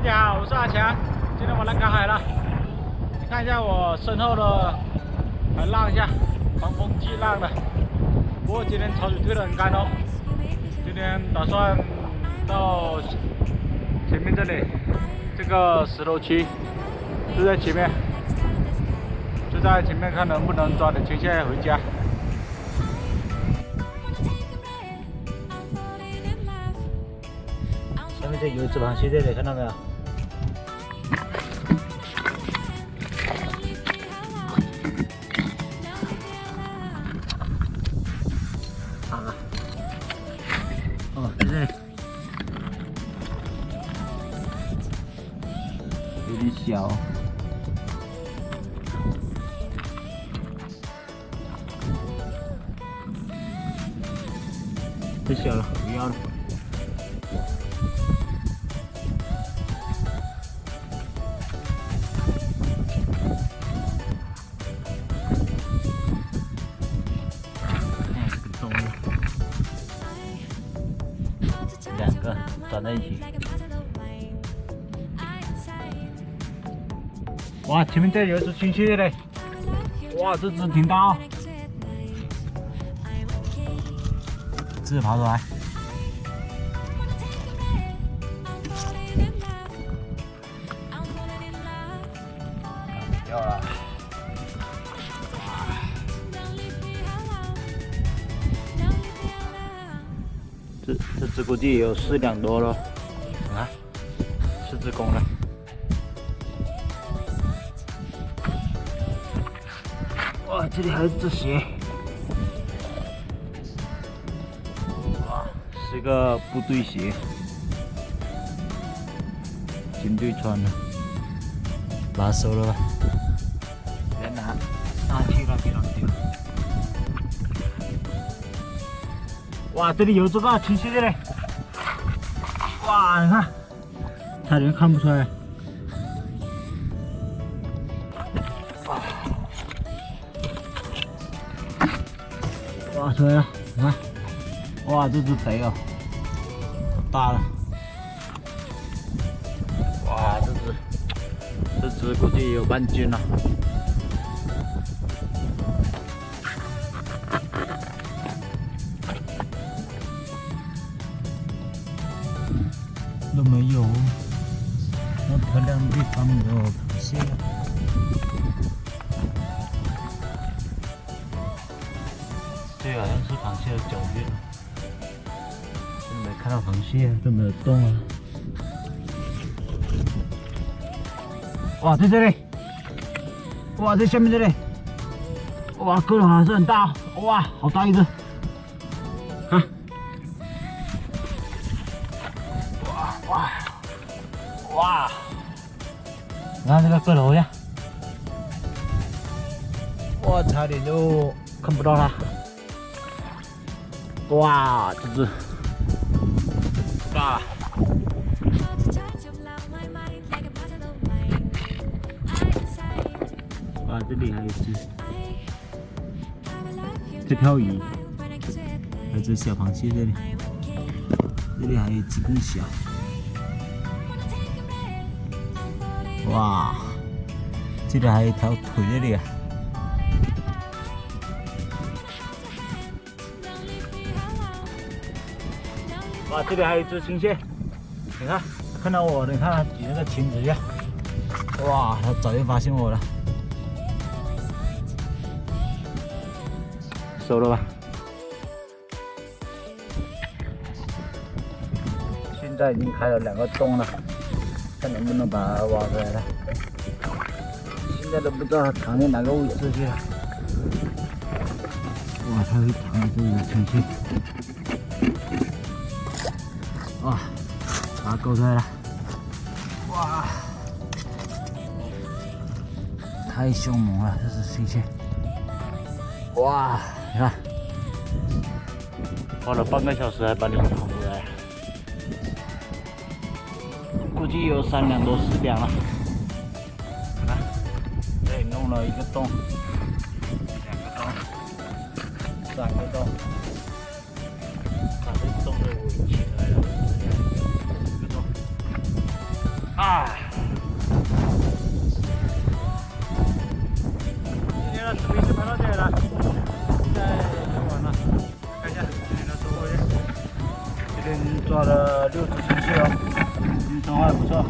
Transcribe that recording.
家好，我是阿强，今天我来赶海了。你看一下我身后的海浪一下，狂风巨浪的。不过今天潮水退得很干哦。今天打算到前面这里，这个石头区就在前面，看能不能抓点青蟹回家。 下面这有一只螃蟹在这里，看到没有？啊！哦，在这里，有点小。太小了，不要了。 两个粘在一起。哇，前面这有一只青蟹嘞！哇，这只挺大哦。自己爬出来。掉了。 这只估计有4两多了，啊，4只公的。哇，这里还有一只鞋，哇，是个部队鞋，军队穿的，把它收了吧，别拿去了。 哇，这里有这个青蟹的嘞！哇，你看，差点看不出来。哇，出来了，你看，哇，这只贼哦，好大了！哇，这只估计有半斤了。 都没有，那漂亮的地方有螃蟹。这好像是螃蟹的脚印，没看到螃蟹，都没有动啊。哇，在这里，哇，在下面这里，哇，个头还是很大，哇，好大一只，看。 哇！你看这个个头呀，我差点就看不到它。哇，这只大了。哇，这里还有一只，这条鱼，还有只小螃蟹这里，这里还有一只更小。 哇，这里还有一条腿这里啊！哇，这里还有一只青蟹，你看，看到我，你看它举那个裙子呀！哇，它早就发现我了，收了吧？现在已经开了2个洞了。 看能不能把它挖出来了。现在都不知道它藏在哪个位置去了。哇，它会藏在这里的青蟹。哇，把它勾出来了。哇，太凶猛了，这只青蟹。哇，你看，花了半个小时才把你跑出来。 估计有3两多4两了。看，这里弄了1个洞，2个洞，3个洞，把这洞给围起来了。4个洞。啊，啊！今天的视频就拍到这里了，现在就完了。看一下今天的收获。今天抓了6只青蟹哦，鱼头还不错。